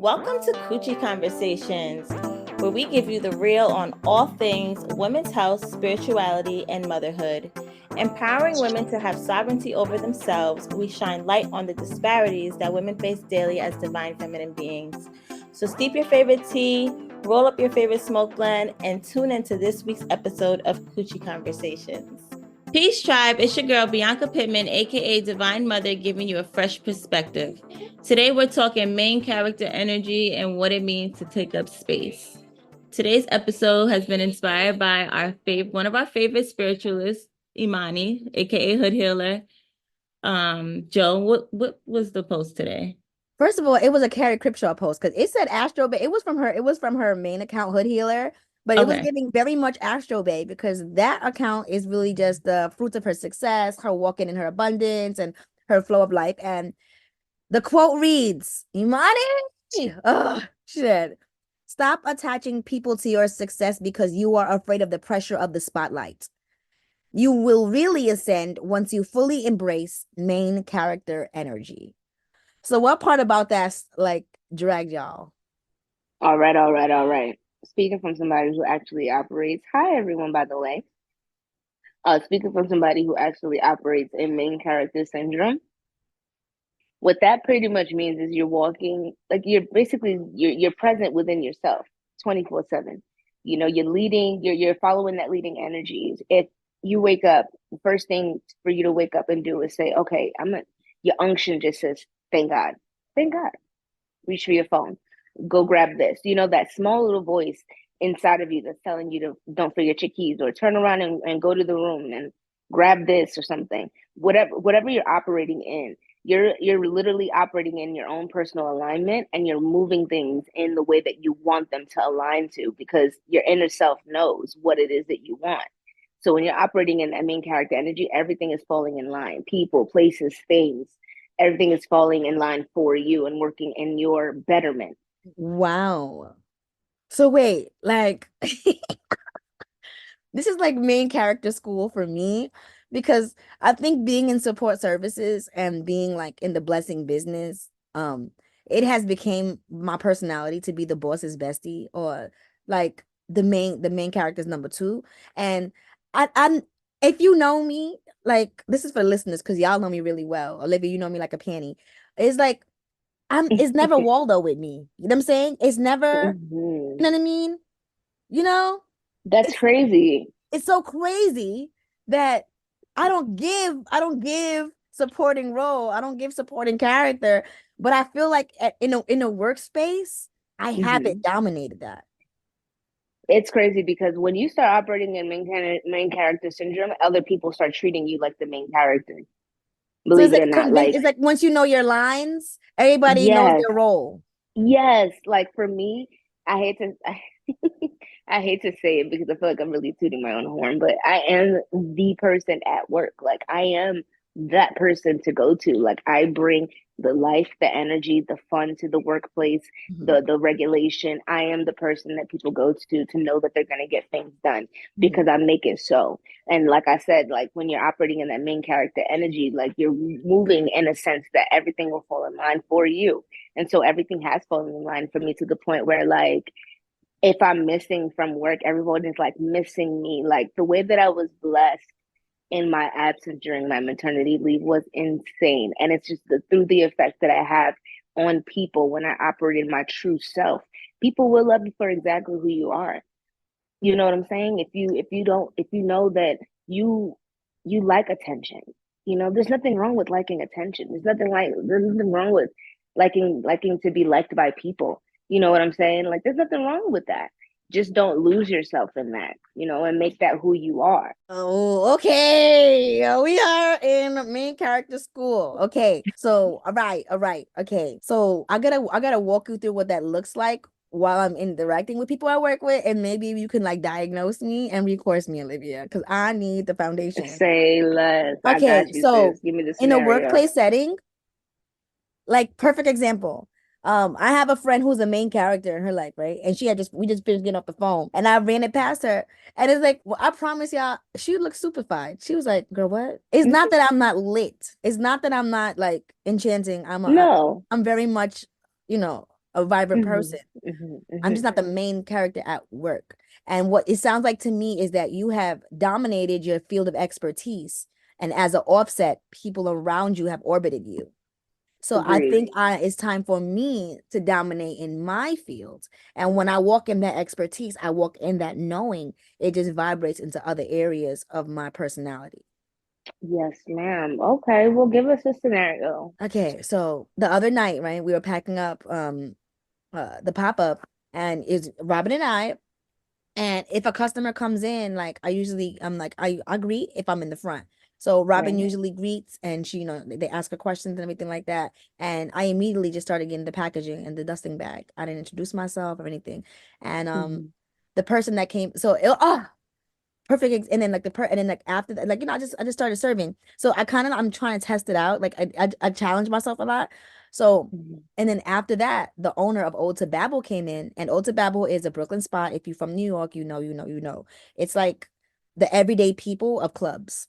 Welcome to Coochie Conversations, where we give you the real on all things women's health, spirituality, and motherhood. Empowering women to have sovereignty over themselves, we shine light on the disparities that women face daily as divine feminine beings. So steep your favorite tea, roll up your favorite smoke blend, and tune into this week's episode of Coochie Conversations. Peace Tribe, it's your girl Bianca Pittman, aka Divine Mother, giving you a fresh perspective. Today we're talking main character energy and what it means to take up space. Today's episode has been inspired by one of our favorite spiritualists, Imani, aka Hood Healer. Joe, what was the post today? First of all, it was a Carrie Cripshaw post because it said Astro Bay. It was from her. It was from her main account, Hood Healer, but it was giving very much Astro Bay because that account is really just the fruits of her success, her walking in her abundance, and her flow of life. And the quote reads, "Imani, oh shit, stop attaching people to your success because you are afraid of the pressure of the spotlight. You will really ascend once you fully embrace main character energy." So what part about that like dragged y'all? All right. Speaking from somebody who actually operates, hi everyone, by the way. Speaking from somebody who actually operates in main character syndrome, what that pretty much means is you're walking, like you're present within yourself 24/7. You know, you're following that leading energies. If you wake up, the first thing for you to wake up and do is say, okay, your unction just says, thank God. Thank God. Reach for your phone. Go grab this. You know, that small little voice inside of you that's telling you to don't forget your keys or turn around and go to the room and grab this or something. Whatever you're operating in, you're literally operating in your own personal alignment, and you're moving things in the way that you want them to align to, because your inner self knows what it is that you want. So when you're operating in that main character energy, everything is falling in line. People, places, things, everything is falling in line for you and working in your betterment. Wow. So wait, like this is like main character school for me because I think being in support services and being like in the blessing business, it has become my personality to be the boss's bestie, or like the main character's number two. And I'm if you know me, like this is for listeners because y'all know me really well. Olivia, you know me like a panty. It's like it's never Waldo with me. You know what I'm saying? It's never, Mm-hmm. you know what I mean? You know? That's It's crazy. it's so crazy that I don't give supporting role. I don't give supporting character, but I feel like in a workspace, I haven't Mm-hmm. dominated that. It's crazy because when you start operating in main character syndrome, other people start treating you like the main character. So Believe it or not. Like, it's like once you know your lines, everybody knows yes, their role. yes. Like for me, I hate to I hate to say it because I feel like I'm really tooting my own horn, but I am the person at work. Like I am that person to go to. Like I bring the life, the energy, the fun to the workplace, Mhm, the regulation. I am the person that people go to know that they're gonna get things done mhm, because I make it so. And like I said, like when you're operating in that main character energy, like you're moving in a sense that everything will fall in line for you. And so everything has fallen in line for me to the point where like if I'm missing from work, everyone is like missing me. Like the way that I was blessed in my absence during my maternity leave was insane. And it's just through the effect that I have on people when I operate in my true self. People will love you for exactly who you are. You know what I'm saying? If you know that you like attention, you know, there's nothing wrong with liking attention. There's nothing wrong with liking to be liked by people. You know what I'm saying? Like there's nothing wrong with that. Just don't lose yourself in that, you know, and make that who you are. Oh, okay. We are in main character school. Okay. So, all right. Okay. So, I gotta walk you through what that looks like while I'm interacting with people I work with, and maybe you can like diagnose me and recourse me, Olivia, because I need the foundation. Say less. I Okay. got you, sis. So, Give me the in a scenario. workplace setting, like perfect example. I have a friend who's a main character in her life, right? And we just finished getting off the phone, and I ran it past her, and it's like, well, I promise y'all, she looked stupefied. She was like, "Girl, what?" It's not that I'm not lit. It's not that I'm not like enchanting. No. I'm very much, you know, a vibrant person. Mm-hmm. I'm just not the main character at work. And what it sounds like to me is that you have dominated your field of expertise. And as an offset, people around you have orbited you. So I Agreed. think it's time for me to dominate in my field. And when I walk in that expertise, I walk in that knowing, it just vibrates into other areas of my personality. Yes, ma'am. Okay, well, give us a scenario. Okay, so the other night, right, we were packing up the pop-up, and it's Robin and I. And if a customer comes in, like I'm like, I greet if I'm in the front. So Robin Right. usually greets, and she, they ask her questions and everything like that. And I immediately just started getting the packaging and the dusting bag. I didn't introduce myself or anything. And Mm-hmm. the person that came, perfect. And then and then like after that, like, I just started serving. So I'm trying to test it out. Like I challenge myself a lot. So, Mm-hmm. and then after that, the owner of Old to Babel came in, and Old to Babel is a Brooklyn spot. If you're from New York, you know. It's like the everyday people of clubs.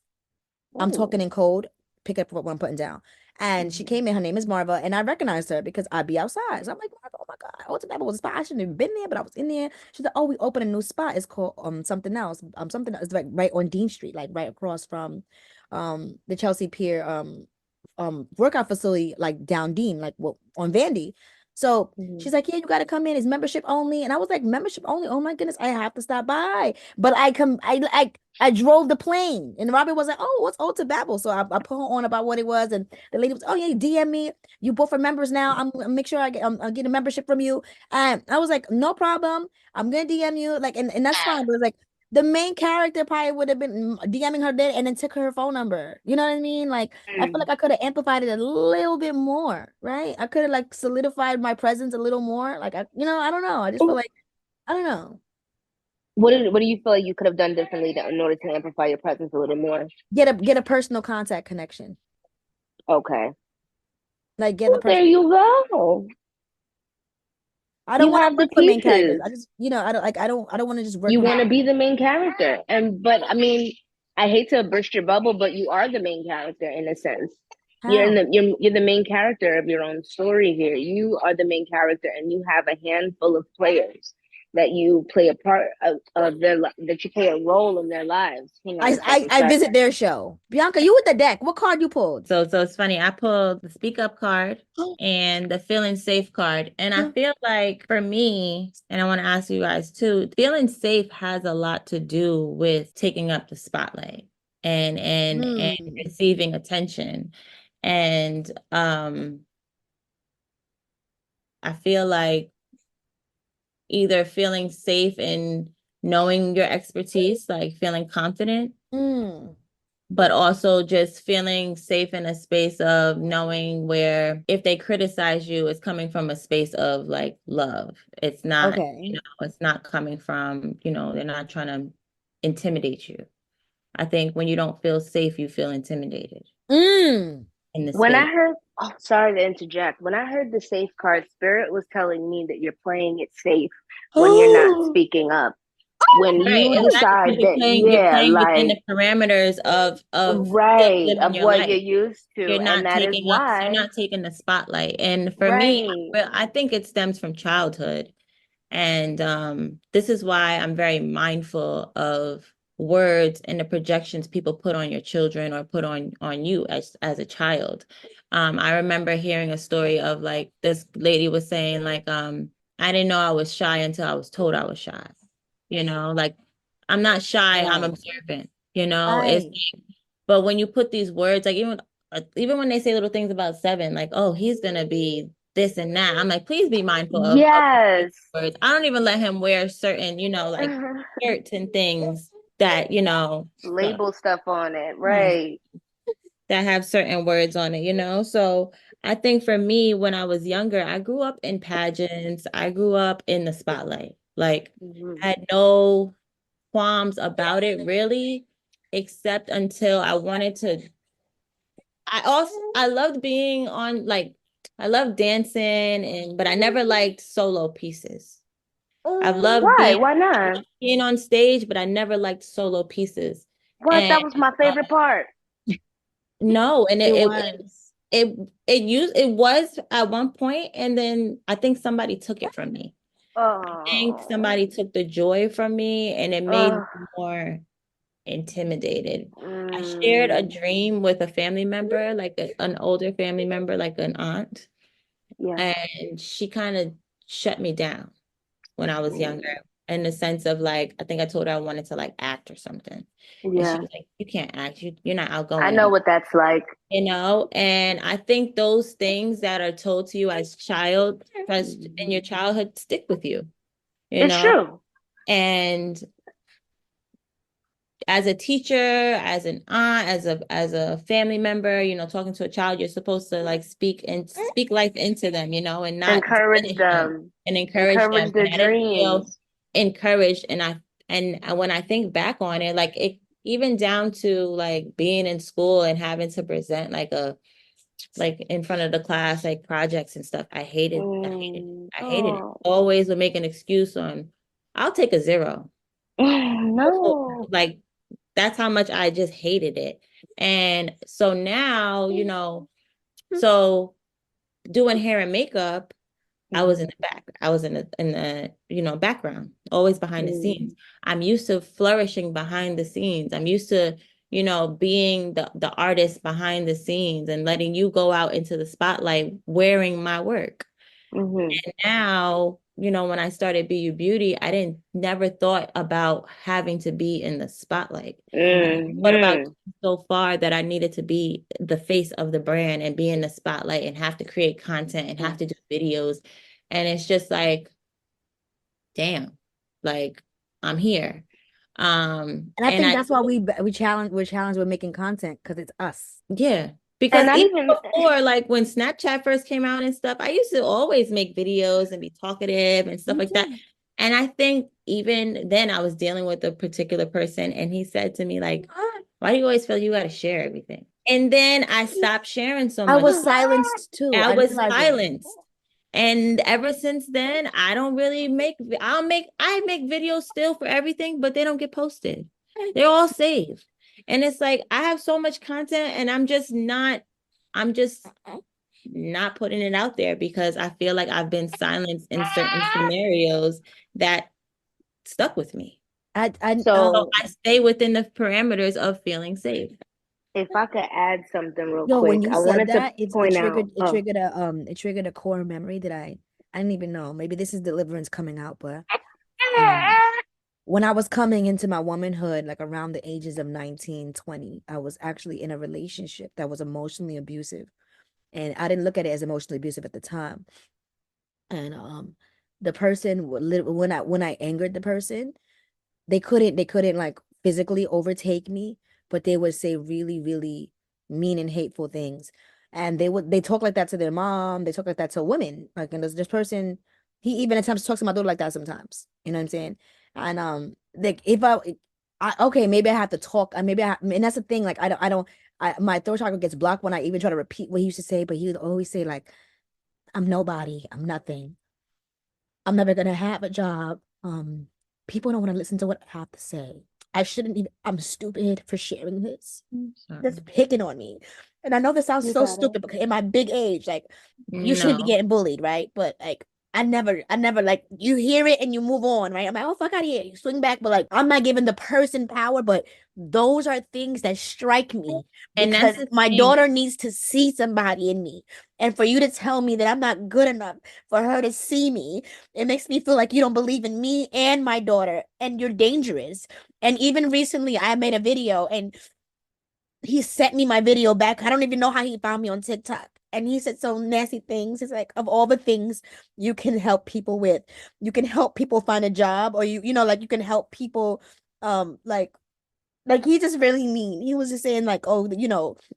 I'm talking Ooh. in code. Pick up what I'm putting down. And she Mm-hmm. came in. Her name is Marva, and I recognized her because I'd be outside. So I'm like, Marva, oh my God, Old to Babel was a spot. I shouldn't have been there, but I was in there. She's like, oh, we opened a new spot. It's called something else. Something that's like right on Dean Street, like right across from the Chelsea Pier workout facility, like down Dean, like on Vandy. So Mm-hmm. she's like, yeah, you got to come in. It's membership only. And I was like, membership only? Oh my goodness, I have to stop by. But I drove the plane, and Robin was like, oh, what's Old to Babel? So I put her on about what it was, and the lady was, oh yeah, DM me. You both are members now. I'm gonna make sure I'll get a membership from you. And I was like, no problem. I'm gonna DM you. Like, and that's fine. But it was like the main character probably would have been DMing her there and then took her phone number. You know what I mean? Like, I feel like I could have amplified it a little bit more, right? I could have like solidified my presence a little more. Like, I don't know. I just feel Mm. like, I don't know. What do you feel like you could have done differently in order to amplify your presence a little more? Get a personal contact connection. Okay. Like, get a Well, there person. you go. I don't You want to have the work for main characters. pieces. I just, I don't want to just work You for want to be the main character. But I mean, I hate to burst your bubble, but you are the main character in a sense. how. You're the main character of your own story here. You are the main character, and you have a handful of players that you play a part of that you play a role in their lives. Hang on a second, I sorry. visit their show. Bianca, you with the deck. What card you pulled? So it's funny. I pulled the Speak Up card and the Feeling Safe card. And I feel like for me, and I want to ask you guys too, feeling safe has a lot to do with taking up the spotlight and receiving attention. And I feel like either feeling safe in knowing your expertise, like feeling confident, Mm. but also just feeling safe in a space of knowing where if they criticize you, it's coming from a space of like love. It's not, Okay. it's not coming from, they're not trying to intimidate you. I think when you don't feel safe, you feel intimidated Mm. in the When I space. heard, oh, sorry to interject. When I heard the safe card, Spirit was telling me that you're playing it safe when you're not speaking up. When Right, you exactly. decide You're that, playing, you're yeah, playing within like, the parameters of still right, living of your what you're life. used to. You're And not that is taking up, you're why, not taking the spotlight. And for me, right. I think it stems from childhood. And this is why I'm very mindful of words and the projections people put on your children or put on you as a child. I remember hearing a story of like this lady was saying like I didn't know I was shy until I was told I was shy. Like I'm not shy, I'm Wow. observant. It's Right. but when you put these words, like even when they say little things about Seven, like, oh, he's gonna be this and that. I'm like, please be mindful of Yes. words. I don't even let him wear certain, like shirts and things that, Label stuff on it, right, right. that have certain words on it. So I think for me, when I was younger, I grew up in pageants. I grew up in the spotlight. Like Mhm. I had no qualms about it really, except until I wanted to. I loved being on like I loved dancing but I never liked solo pieces. I've loved Why? Why not? being on stage, but I never liked solo pieces. What? And That was my favorite part. no, and It was. it was at one point, and then I think somebody took it from me. I think Oh. somebody took the joy from me, and it made me more intimidated. I shared a dream with a family member, like an older family member, like an aunt, Yeah. and she kind of shut me down when I was younger, in the sense of like, I think I told her I wanted to like act or something. And she Yeah. was like, you can't act, you're not I outgoing know enough. what that's like. And I think those things that are told to you as child, because in your childhood, stick with you, It's true. and as a teacher, as an aunt, as a family member, talking to a child, you're supposed to like speak life into them, and not Encourage diminish them them. and encourage them. Their And I didn't feel dreams. encouraged, and when I think back on it, like it even down to like being in school and having to present like in front of the class, like projects and stuff. I hated it. Oh. Always would make an excuse on, I'll take a 0. No. Like that's how much I just hated it. And so now, so doing hair and makeup, I was in the back. I was in the background, always behind the scenes. I'm used to flourishing behind the scenes. I'm used to, being the artist behind the scenes and letting you go out into the spotlight wearing my work. And now, when I started BU Beauty, I never thought about having to be in the spotlight. I thought about so far that I needed to be the face of the brand and be in the spotlight and have to create content and have to do videos. And it's just like, damn, like I'm here. And I think that's why we're challenged with making content, because it's us. Yeah. Because even before, like when Snapchat first came out and stuff, I used to always make videos and be talkative and stuff like that. And I think even then I was dealing with a particular person, and he said to me, like, why do you always feel you got to share everything? And then I stopped sharing so much. I was silenced too. I was silenced. And ever since then, I don't really I make videos still for everything, but they don't get posted. They're all saved. And it's like, I have so much content and I'm just not putting it out there because I feel like I've been silenced in certain scenarios that stuck with me. So I stay within the parameters of feeling safe. If I could add something real quick, when you said that, it triggered a core memory that I didn't even know. Maybe this is deliverance coming out, but when I was coming into my womanhood, like around the ages of 19, 20, I was actually in a relationship that was emotionally abusive. And I didn't look at it as emotionally abusive at the time. And the person when I angered the person, they couldn't like physically overtake me, but they would say really, really mean and hateful things. And they talk like that to their mom, they talk like that to women. Like, and this person, he even attempts to talk to my daughter like that sometimes. You know what I'm saying? And like if okay, maybe I have to talk, and that's the thing. Like my throat chakra gets blocked when I even try to repeat what he used to say, but he would always say like, I'm nobody, I'm nothing, I'm never gonna have a job. People don't want to listen to what I have to say. I shouldn't even, I'm stupid for sharing this. Just picking on me. And I know this sounds so stupid because in my big age, like you shouldn't be getting bullied, right? But like I never like, you hear it and you move on, right? I'm like, oh, fuck out of here. You swing back, but like I'm not giving the person power, but those are things that strike me because my daughter needs to see somebody in me. And for you to tell me that I'm not good enough for her to see me, it makes me feel like you don't believe in me and my daughter, and you're dangerous. And even recently, I made a video and he sent me my video back. I don't even know how he found me on TikTok. And he said so nasty things. It's like, of all the things you can help people with, you can help people find a job, or like you can help people, like he just really mean. He was just saying like, oh,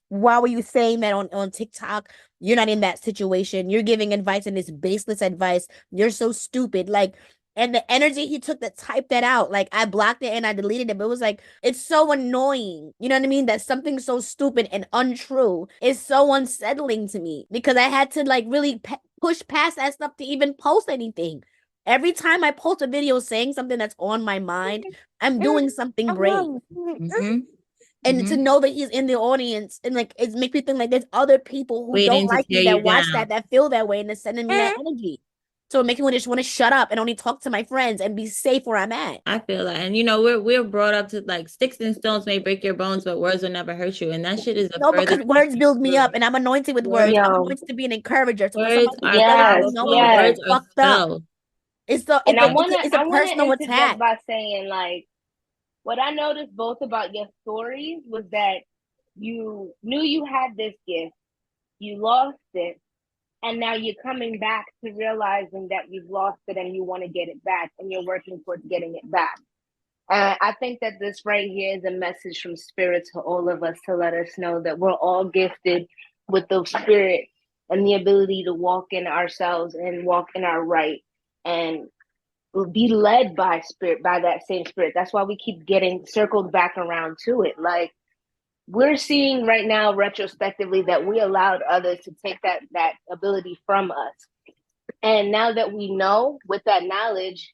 why were you saying that on TikTok? You're not in that situation. You're giving advice and it's baseless advice. You're so stupid. Like, and the energy he took to type that out, like I blocked it and I deleted it. But it was like, it's so annoying. You know what I mean? That something so stupid and untrue is so unsettling to me because I had to like really push past that stuff to even post anything. Every time I post a video saying something that's on my mind, I'm doing something brave. And to know that he's in the audience and like it makes me think like there's other people who don't Waiting to like me tear that you watch down. that feel that way and they're sending me that energy. So it makes me just want to shut up and only talk to my friends and be safe where I'm at. I feel that. And you know, we're brought up to like sticks and stones may break your bones, but words will never hurt you. And that shit is a No, further because words build me up and I'm anointed with words. I'm Yo, anointed to be an encourager. So when words somebody are telling me, yes, no, powerful. you yes. Words are fucked up. spells. And It's a I wanna personal interject attack. by saying like what I noticed both about your stories was that you knew you had this gift, you lost it, and now you're coming back to realizing that you've lost it and you want to get it back and you're working towards getting it back. I think that this right here is a message from spirit to all of us to let us know that we're all gifted with the spirit and the ability to walk in ourselves and walk in our right and be led by spirit, by that same spirit. That's why we keep getting circled back around to it. Like we're seeing right now retrospectively that we allowed others to take that ability from us. And now that we know with that knowledge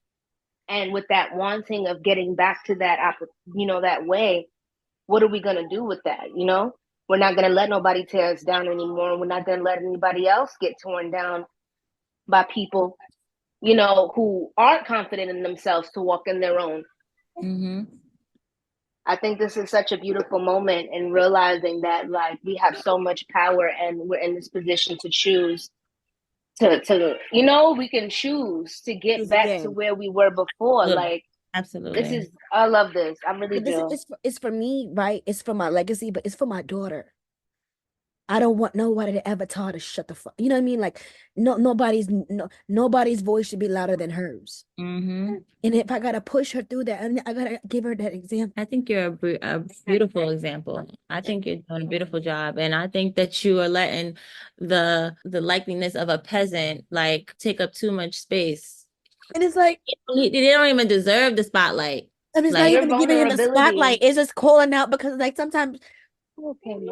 and with that wanting of getting back to that that way, what are we going to do with that? We're not going to let nobody tear us down anymore. We're not going to let anybody else get torn down by people who aren't confident in themselves to walk in their own. I think this is such a beautiful moment in realizing that like we have so much power and we're in this position to choose to we can choose to get back to where we were before. Like Absolutely. I love this. I really do. It's for me, right? It's for my legacy, but it's for my daughter. I don't want nobody to ever tell her to shut the fuck. You know what I mean? Like nobody's voice should be louder than hers. And if I gotta push her through that, I gotta give her that example. I think you're a beautiful example. I think you're doing a beautiful job, and I think that you are letting the likeliness of a peasant like take up too much space. And it's like they don't even deserve the spotlight. And it's not even giving him the spotlight. It's just calling out because like sometimes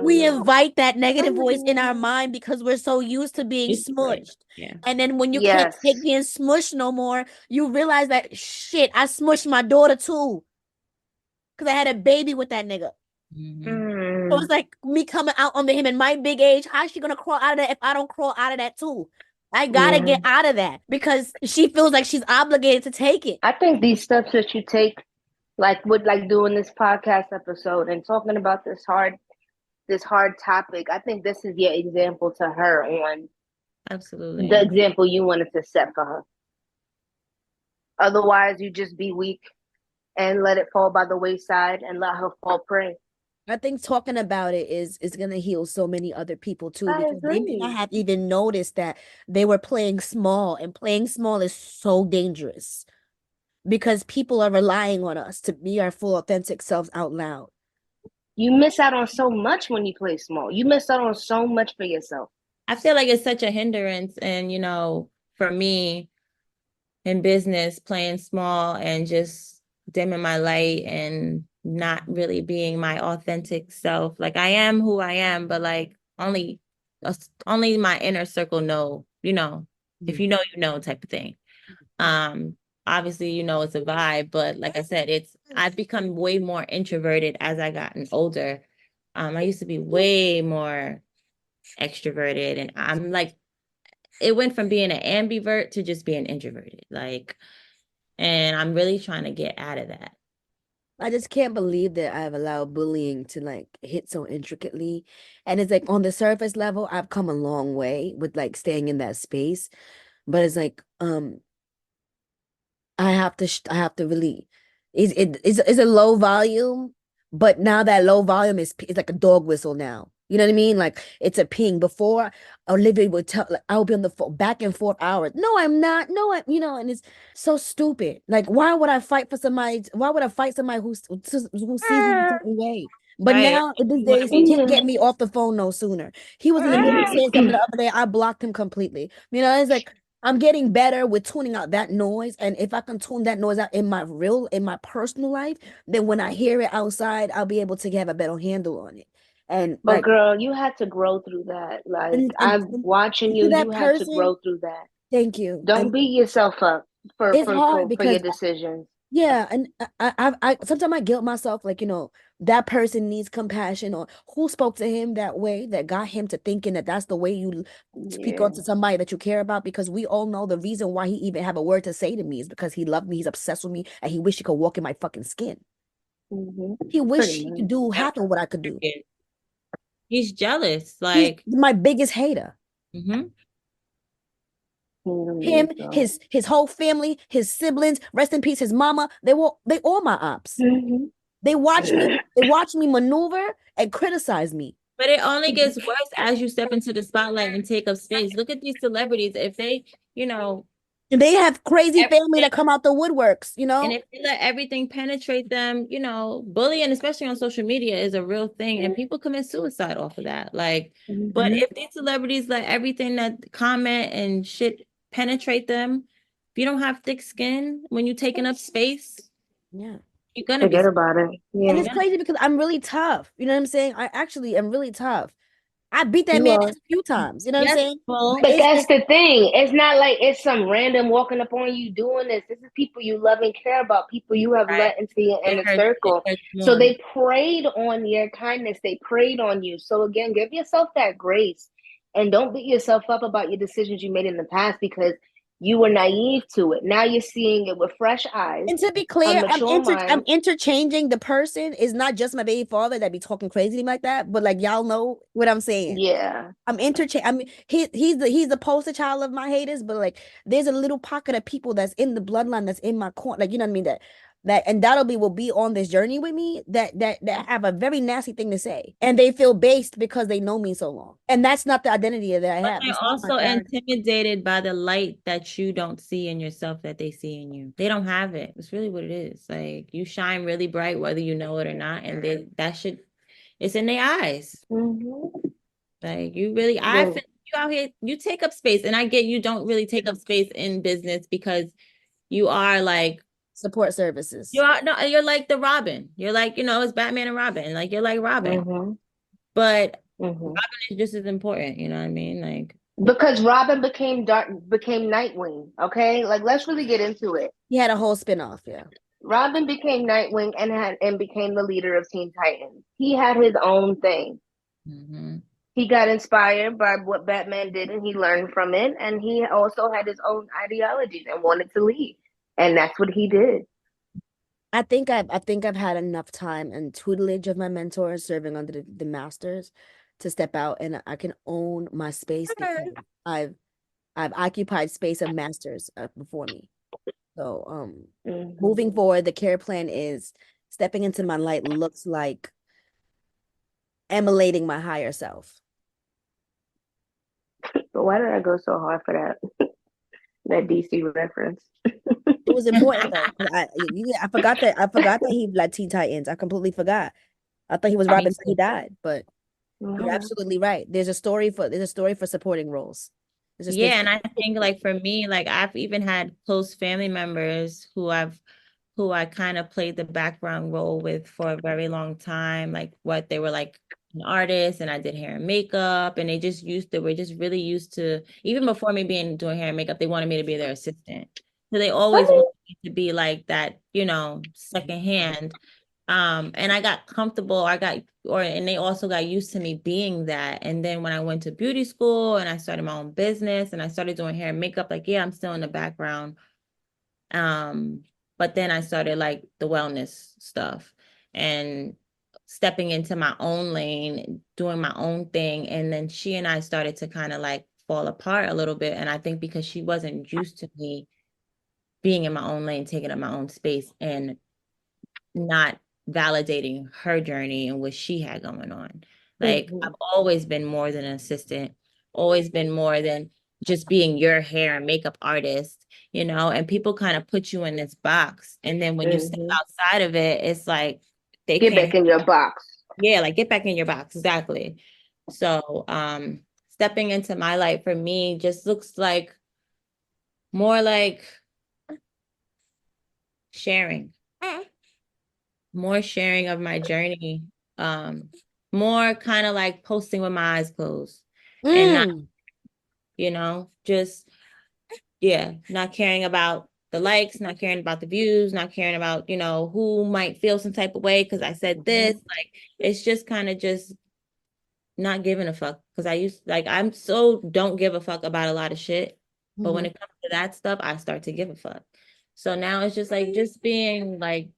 we invite that negative voice in our mind because we're so used to being smushed. Yeah. And then when you can't take being smushed no more, you realize that shit, I smushed my daughter too. Because I had a baby with that nigga. So it's like me coming out under him in my big age. How's she gonna crawl out of that if I don't crawl out of that too? I gotta get out of that because she feels like she's obligated to take it. I think these steps that you take, like doing this podcast episode and talking about this hard topic, I think this is your example to her on absolutely the example you wanted to set for her. Otherwise, you just be weak and let it fall by the wayside and let her fall prey. I think talking about it is gonna heal so many other people too, because they may not have even noticed that they were playing small, and playing small is so dangerous because people are relying on us to be our full authentic selves out loud. You miss out on so much when you play small. You miss out on so much for yourself. I feel like it's such a hindrance, and for me in business, playing small and just dimming my light and not really being my authentic self. Like I am who I am, but like only my inner circle know, if you know type of thing. Obviously, it's a vibe, but like I said, I've become way more introverted as I gotten older. I used to be way more extroverted, and I'm like, it went from being an ambivert to just being introverted. Like, and I'm really trying to get out of that. I just can't believe that I've allowed bullying to like hit so intricately. And it's like on the surface level, I've come a long way with like staying in that space. But it's like, I have to really, it's a low volume, but now that low volume is like a dog whistle now. You know what I mean? Like it's a ping. Before Olivia would tell, like I'll be on the phone back and forth hours. No, I'm not. No, and it's so stupid. Like, why would I fight for somebody? Why would I fight somebody who sees me a certain way? But now these days he can't get me off the phone no sooner. He was in the middle of saying something the other day. I blocked him completely. It's like I'm getting better with tuning out that noise. And if I can tune that noise out in my personal life, then when I hear it outside, I'll be able to have a better handle on it. But girl, you had to grow through that. Like I'm watching you, you had to grow through that. Thank you. Don't beat yourself up for your decisions. Yeah, and I sometimes I guilt myself, like, that person needs compassion, or who spoke to him that way that got him to thinking that that's the way you speak Yeah. on to somebody that you care about. Because we all know the reason why he even have a word to say to me is because he loved me, he's obsessed with me, and he wish he could walk in my fucking skin. He wish Pretty he much. could do That's half of what I could do. He's jealous. He's Like, my biggest hater. mhm. Him, So. his whole family, his siblings, rest in peace, his mama, they all my ops. Mhm. They watch me maneuver and criticize me. But it only gets worse as you step into the spotlight and take up space. Look at these celebrities. If they, you know, And they have crazy family everything, that come out the woodworks, and if they let everything penetrate them, bullying, especially on social media, is a real thing, and people commit suicide off of that. Like, but Mhm. if these celebrities let everything that comment and shit penetrate them, if you don't have thick skin when you're taking up space, Yeah. you're gonna be. Forget about it. And Yeah. it's crazy because I'm really tough. You know what I'm saying? I actually am really tough. I beat that You man are. ass a few times. You know what I'm Yes, saying? well, But It's that's just the thing. It's not like it's some random walking up on you doing this. This is people you love and care about, people you have right. let into your inner It circle. hurts So more. they preyed on your kindness. They preyed on you. So again, give yourself that grace and don't beat yourself up about your decisions you made in the past because you were naive to it. Now you're seeing it with fresh eyes, and to be a clear, mature I'm mind. interchanging the person. Is not just my baby father that be talking crazy to me like that, but like y'all know what I'm saying. Yeah. I'm interchange. I mean, he's the poster child of my haters, but like, there's a little pocket of people that's in the bloodline that's in my corner, like, you know what I mean. That undoubtedly will be on this journey with me. That have a very nasty thing to say, and they feel based because they know me so long, and that's not the identity that I But have. they're That's not my also character. intimidated by the light that you don't see in yourself that they see in you. They don't have it. It's really what it is. Like, you shine really bright whether you know it or not, and that should it's in their eyes. Mm-hmm. Like, you really, I feel you out here, you take up space, and I get you don't really take up space in business because you are like Support services. you are no, you're like the Robin. You're like, it's Batman and Robin. Like, you're like Robin, Mm-hmm. but Mm-hmm. Robin is just as important. You know what I mean? Like, Because Robin became Nightwing. Okay, like let's really get into it. He had a whole spinoff. Yeah. Robin became Nightwing and became the leader of Teen Titans. He had his own thing. mhm. He got inspired by what Batman did, and he learned from it. And he also had his own ideologies and wanted to lead, and that's what he did. I think I've had enough time and tutelage of my mentors serving under the masters to step out, and I can own my space because I've I've occupied space of masters before me. So Mm-hmm. moving forward, the care plan is stepping into my light looks like emulating my higher self. But why did I go so hard for that DC reference? It was important though. I forgot that he led Teen Titans. I completely forgot. I thought he was Me Robin till he too. died, but you're Mhm. absolutely right. There's a story for supporting roles. There's a space Yeah, for and I think, like, for me, like, I've even had close family members who I kind of played the background role with for a very long time. Like, what they were like an artist, and I did hair and makeup, and they were just really used to, even before me being doing hair and makeup, they wanted me to be their assistant. So they always Okay. wanted me to be like that, second hand. And I got comfortable, and they also got used to me being that. And then when I went to beauty school and I started my own business and I started doing hair and makeup, like, yeah, I'm still in the background. But then I started like the wellness stuff and stepping into my own lane, doing my own thing. And then she and I started to kind of like fall apart a little bit. And I think because she wasn't used to me being in my own lane, taking up my own space and not validating her journey and what she had going on. Like, Mm-hmm. I've always been more than an assistant, always been more than just being your hair and makeup artist, and people kind of put you in this box. And then when you step Mm-hmm. outside of it, it's like they Get back can't, in your box. yeah, like, get back in your box. Exactly. So, stepping into my light for me just looks like more like sharing. More sharing of my journey, um, more kind of like posting with my eyes closed and not, Mm. just, yeah, not caring about the likes, not caring about the views, not caring about, you know, who might feel some type of way because I said this. Like, it's just kind of just not giving a fuck. Because I'm so don't give a fuck about a lot of shit. But when it comes to that stuff, I start to give a fuck. So now it's just like just being like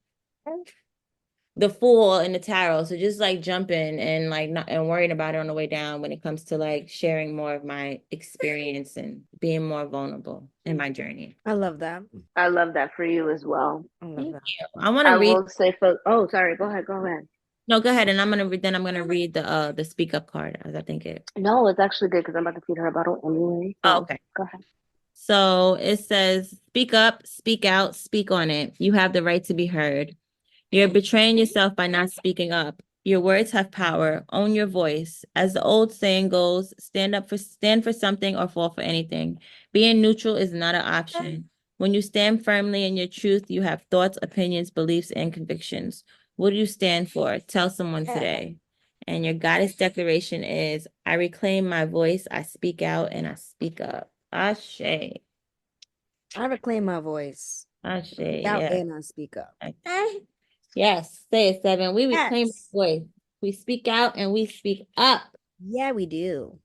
the fool in the tarot. So just like jumping and like not and worrying about it on the way down when it comes to like sharing more of my experience and being more vulnerable in my journey. I love that. I love that for you as well. I love Thank that. you. I want to read. Will say for. Oh, sorry. Go ahead. Go ahead. No, go ahead, and I'm gonna read. Then I'm gonna read the speak up card as I think it. No, it's actually good because I'm about to feed her a bottle anyway. So Oh, okay. go ahead. So it says, speak up, speak out, speak on it. You have the right to be heard. You're betraying yourself by not speaking up. Your words have power. Own your voice. As the old saying goes, stand for something or fall for anything. Being neutral is not an option. When you stand firmly in your truth, you have thoughts, opinions, beliefs, and convictions. What do you stand for? Tell someone today. And your goddess declaration is, I reclaim my voice, I speak out, and I speak up. Ashe. I reclaim my voice. Ashe, Out yeah. and I speak up. Yes, say it, Seven. We reclaim Yes. voice. We speak out and we speak up. Yeah, we do.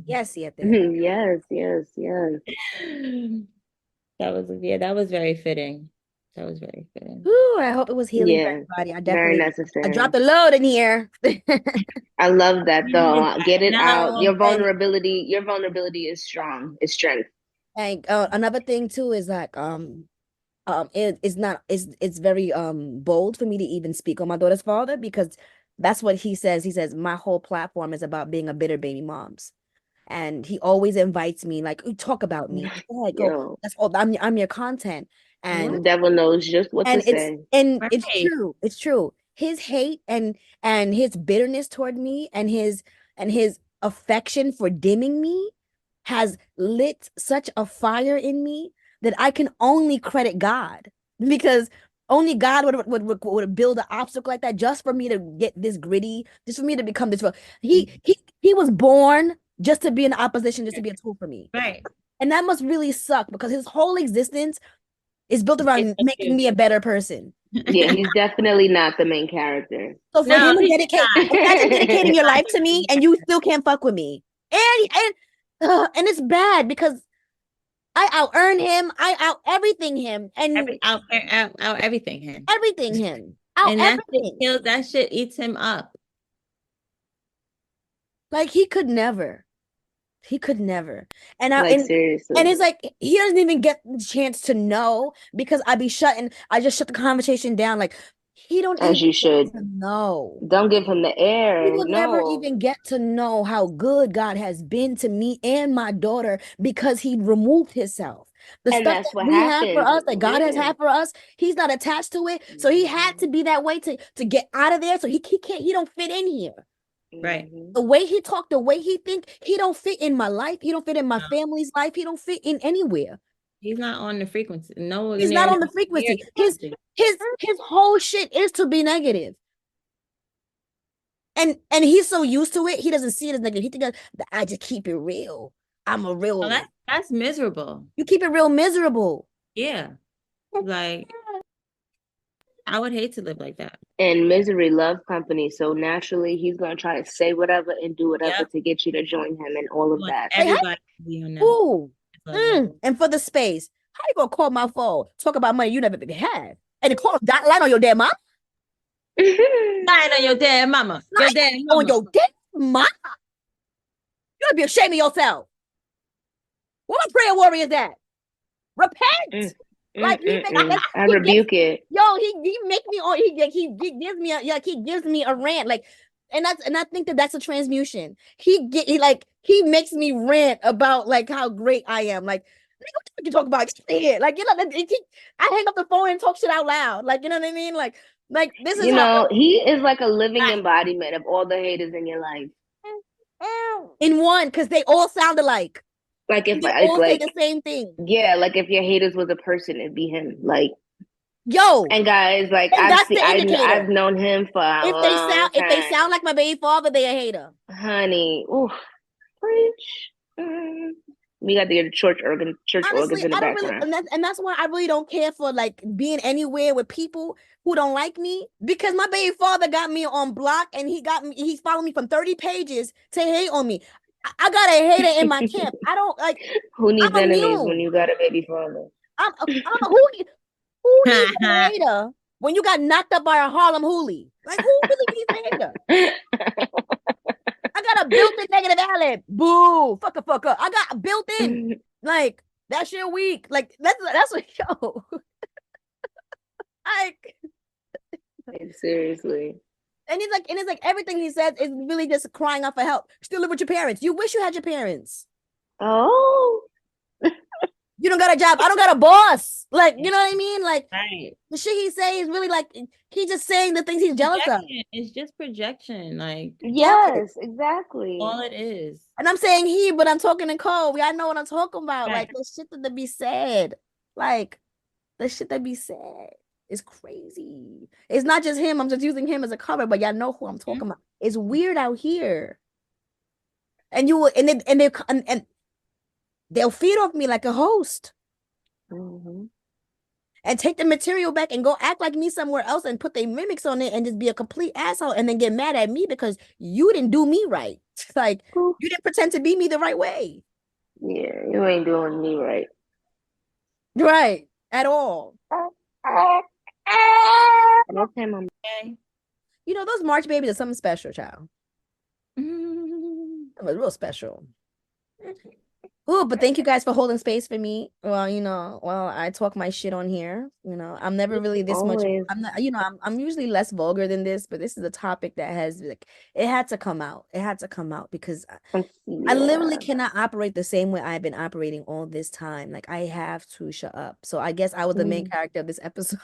Yes, Yes. That was very fitting. That was very fitting. Ooh, I hope it was healing for Yeah, everybody. I very definitely necessary. I dropped a load in here. I love that though. Get it out. No, Your vulnerability is strong. It's strength. And another thing too is like it's very bold for me to even speak on my daughter's father because that's what he says. He says my whole platform is about being a bitter baby moms. And he always invites me, like, talk about me. Go ahead, go. Yo, That's all. I'm your content. And the devil knows just what to say. it's Right. true. It's true. His hate and his bitterness toward me and his affection for dimming me has lit such a fire in me that I can only credit God because only God would build an obstacle like that just for me to get this gritty, just for me to become this. He was born just to be in opposition, just to be a tool for me. Right. And that must really suck because his whole existence is built around making me a better person. Yeah, he's definitely not the main character. So for him to imagine dedicating your life to me and you still can't fuck with me. And it's bad because I out earn him, I out everything him, and out everything him. Everything him. Out And everything. that shit eats him up. Like he could never. He could never. And seriously. And it's like he doesn't even get the chance to know because I just shut the conversation down. Like he don't as you should know. Don't give him the air. He will never even get to know how good God has been to me and my daughter because he removed himself. The and stuff that we have for us, that God has had for us, he's not attached to it. So he had to be that way to get out of there. So he don't fit in here. Right. The way he talked, the way he think, he don't fit in my life. He don't fit in my family's life. He don't fit in anywhere. He's not on the frequency. No, he's not on the frequency. His whole shit is to be negative. And he's so used to it, he doesn't see it as negative. He thinks that I just keep it real. I'm a real. Oh, that's miserable. You keep it real miserable. Yeah. Like I would hate to live like that. And misery loves company. So naturally he's gonna try to say whatever and do whatever to get you to join him and all of that. Everybody be on that. Ooh. And for the space. How you gonna call my phone? Talk about money you never had. And call line on your damn mom? Lying on your dead mama. Your dead mama. On your dead mama. You gotta be ashamed of yourself. What a prayer warrior is that? Repent. Like I rebuke it. Yo, he make me on. He gives me a rant. Like, and I think that's a transmutation. He makes me rant about like how great I am. Like, what you talk about? Like, you know, I hang up the phone and talk shit out loud. Like, you know what I mean? Like this is he is like a living embodiment of all the haters in your life. In one, because they all sound alike. Like if they all say the same thing. Yeah, like if your haters was a person, it'd be him. Like, yo, and guys, like I've known him for if they sound like my baby father, they a hater. Honey, oof, preach. We got to get church Honestly, organs in the I don't really, background. and that's why I really don't care for like being anywhere with people who don't like me, because my baby father got me on block and he's following me from 30 pages to hate on me. I got a hater in my camp. I don't like. Who needs I'm enemies when immune. you got a baby father? Who needs a hater when you got knocked up by a Harlem Hoolie? Like, who really needs a hater? I got a built-in negative outlet. Boo, fuck up. I got built-in. Like, that's your week. Like, that's what yo. Like, Seriously. and it's like everything he says is really just crying out for help. Still live with your parents. You wish you had your parents. Oh. You don't got a job. I don't got a boss. Like, you know what I mean? Like, right. The shit he say is really like he's just saying the things he's jealous of. It's just projection. Like, yes, exactly. All it is. And I'm saying he, but I'm talking in code. I know what I'm talking about. Right. Like, the shit that be said. Like, the shit that be said is crazy. It's not just him. I'm just using him as a cover, but y'all know who I'm talking about. It's weird out here. And you will, and they'll feed off me like a host. And take the material back and go act like me somewhere else and put their mimics on it and just be a complete asshole and then get mad at me because you didn't do me right. Like, you didn't pretend to be me the right way. Yeah, you ain't doing me right. Right, at all. Okay, Mom. You know, those March babies are something special, child. It was real special. Oh, but thank you guys for holding space for me. Well, you know, I talk my shit on here. You know, I'm never really this much. I'm not, you know, I'm usually less vulgar than this, but this is a topic that has like it had to come out. It had to come out because I literally cannot operate the same way I've been operating all this time. Like I have to shut up. So I guess I was the main character of this episode.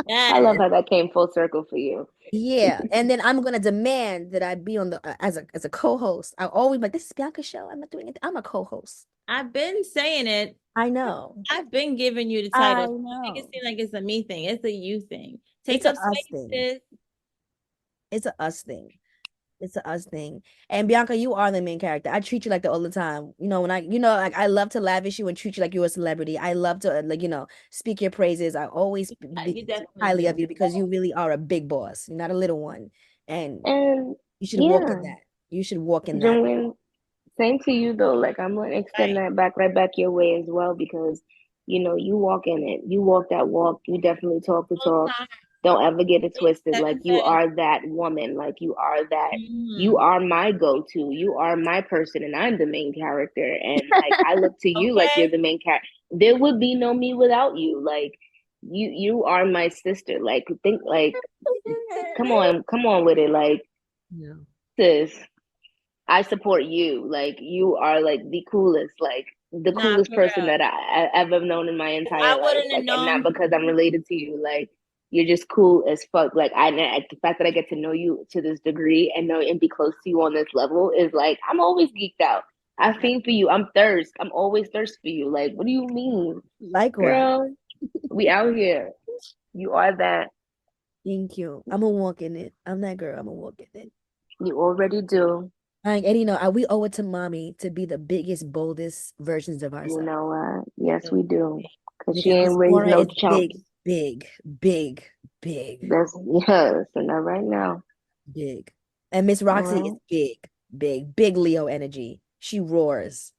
I love how that came full circle for you. Yeah, and then I'm gonna demand that I be on the as a co-host. I always like this is Bianca's show. I'm not doing it. I'm a co-host. I've been saying it. I know. I've been giving you the title. I know. Make it seem like it's a me thing. It's a you thing. Take up space. It's a us thing. It's a us thing. And Bianca, you are the main character. I treat you like that all the time. You know, when like I love to lavish you and treat you like you're a celebrity. I love to like, you know, speak your praises. I always speak highly of you because you really are a big boss. You're not a little one. And you should walk in that. You should walk in that. Same to you though. Like I'm gonna extend that right back your way as well because you know, you walk in it. You walk that walk. You definitely talk the talk. Don't ever get it twisted. Like you are that woman. Like you are that. You are my go-to. You are my person, and I'm the main character. And like I look to you like you're the main character. There would be no me without you. Like you are my sister. Like think like, come on with it. Like, sis, I support you. Like you are like the coolest. Like the coolest person that I ever known in my entire life. Like, and not because I'm related to you. Like. You're just cool as fuck. Like the fact that I get to know you to this degree and be close to you on this level is like I'm always geeked out. I fiend for you. I'm always thirst for you. Like, what do you mean? Likewise. Girl, we out here. You are that. Thank you. I'm gonna walk in it. I'm that girl. I'm gonna walk in it. You already do. And you know, we owe it to mommy to be the biggest, boldest versions of ourselves. You know what? Yes, we do. Because she ain't raised no chumps. Big. That's yes, and not right now. Big. And Miss Roxy is big Leo energy. She roars.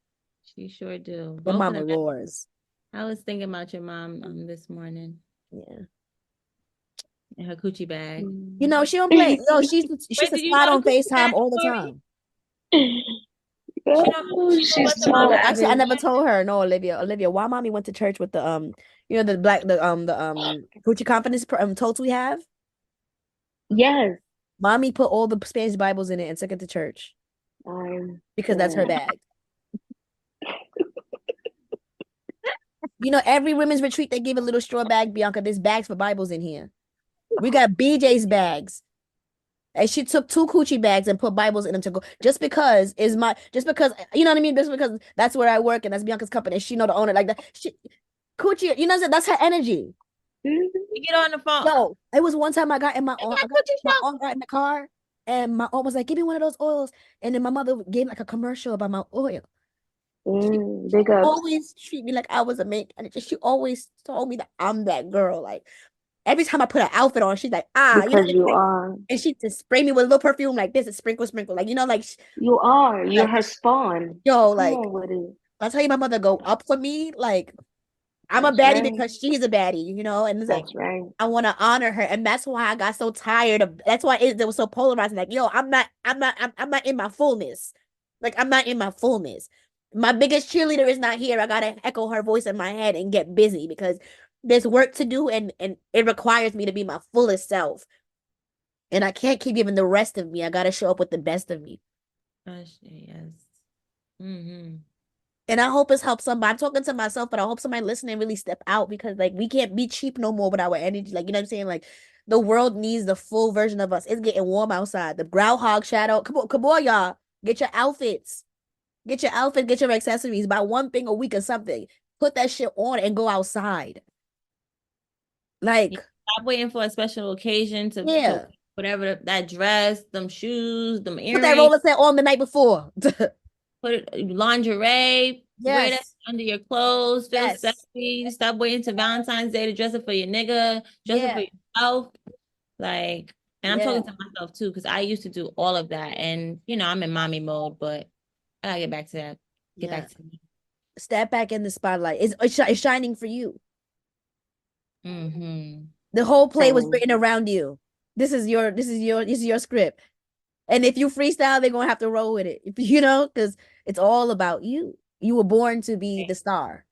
She sure do. Your mama roars. I was thinking about your mom this morning. Yeah. And her coochie bag. You know, she don't play. No, she's a spot on FaceTime all the time. Actually, I never told her. No, Olivia, while mommy went to church with the you know, the Gucci confidence totes we have. Yes, mommy put all the Spanish Bibles in it and took it to church because that's her bag. You know, every women's retreat they give a little straw bag. Bianca, there's bags for Bibles in here. We got BJ's bags. And she took 2 Gucci bags and put Bibles in them to go just because you know what I mean? Just because that's where I work and that's Bianca's company. And she know the owner like that. Gucci, you know, that's her energy. You get on the phone. No, it was one time I got in my own got in the car And my aunt was like, give me one of those oils. And then my mother gave like a commercial about my oil. She Big ups. always treat me like I was a maid. And she always told me that I'm that girl. Like every time I put an outfit on, she's like, Because you like, are. and she just spray me with a little perfume like this, and sprinkle, like, like You are. You're like, her spawn. yo, Come like on with it. I tell you, my mother go up for me. Like I'm That's a baddie right. because she's a baddie, and it's That's like right. I want to honor her, and that's why I got so tired of. That's why it was so polarizing. Like, yo, I'm not in my fullness. Like, I'm not in my fullness. My biggest cheerleader is not here. I gotta echo her voice in my head and get busy because there's work to do, and it requires me to be my fullest self. And I can't keep giving the rest of me. I gotta show up with the best of me. Yes. Mm-hmm. And I hope it's helped somebody. I'm talking to myself, but I hope somebody listening really step out because like we can't be cheap no more with our energy. Like, you know what I'm saying? Like the world needs the full version of us. It's getting warm outside. The groundhog shadow. Come on, y'all. Get your outfits. Get your outfit, get your accessories. Buy one thing a week or something. Put that shit on and go outside. Like, stop waiting for a special occasion to yeah. whatever that dress, them shoes, them earrings. Put that roller set on the night before. Put it lingerie. Wear that Yes. under your clothes. Feel Yes. sexy. Stop waiting to Valentine's Day to dress up for your nigga. Dress up for yourself. Like, and I'm talking to myself too, because I used to do all of that. And I'm in mommy mode, but I gotta get back to that. Get back to me. Step back in the spotlight. It's shining for you. Mm-hmm. The whole play was written around you. This is your script. And if you freestyle, they're gonna have to roll with it. Because it's all about you. You were born to be the star.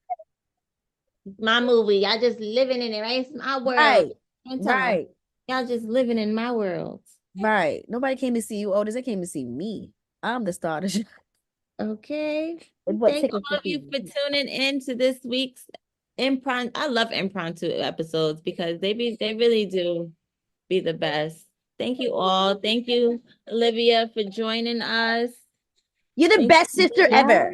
My movie. Y'all just living in it, right? It's my world. Right. Y'all just living in my world. Right. Nobody came to see you, Otis. They came to see me. I'm the star. Okay. Thank all of you for tuning in to this week's impromptu. I love impromptu episodes because they really do be the best. Thank you all. Thank you, Olivia, for joining us. You're the best sister ever.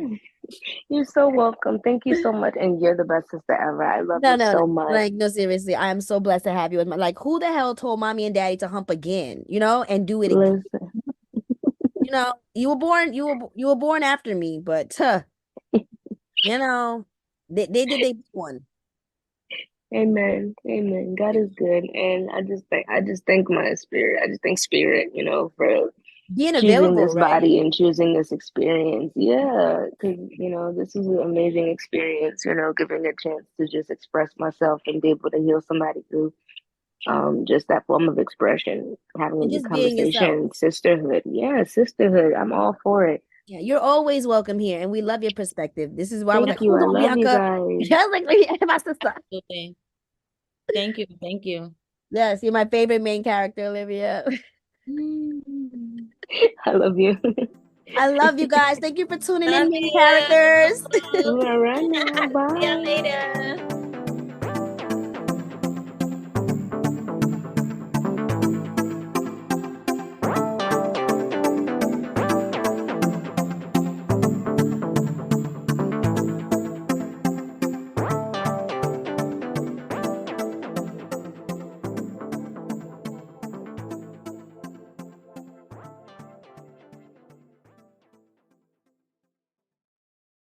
You're so welcome. Thank you so much. And you're the best sister ever. I love you so much. Like, no, seriously. I am so blessed to have you. Like, who the hell told mommy and daddy to hump again, and do it again? Listen. You were born after me, but they did their one. Amen. God is good. And I just thank my spirit. I just thank spirit, for being choosing available, this right? body and choosing this experience. Yeah, because this is an amazing experience, giving a chance to just express myself and be able to heal somebody through just that form of expression, having a good conversation, sisterhood. Yeah, sisterhood. I'm all for it. Yeah, you're always welcome here, and we love your perspective. This is why we're like, Thank you. I love you guys. I was like, my sister. Thank you. Yes, you're my favorite main character, Olivia. I love you. I love you guys. Thank you for tuning in, main characters. All right now. Bye. See you later.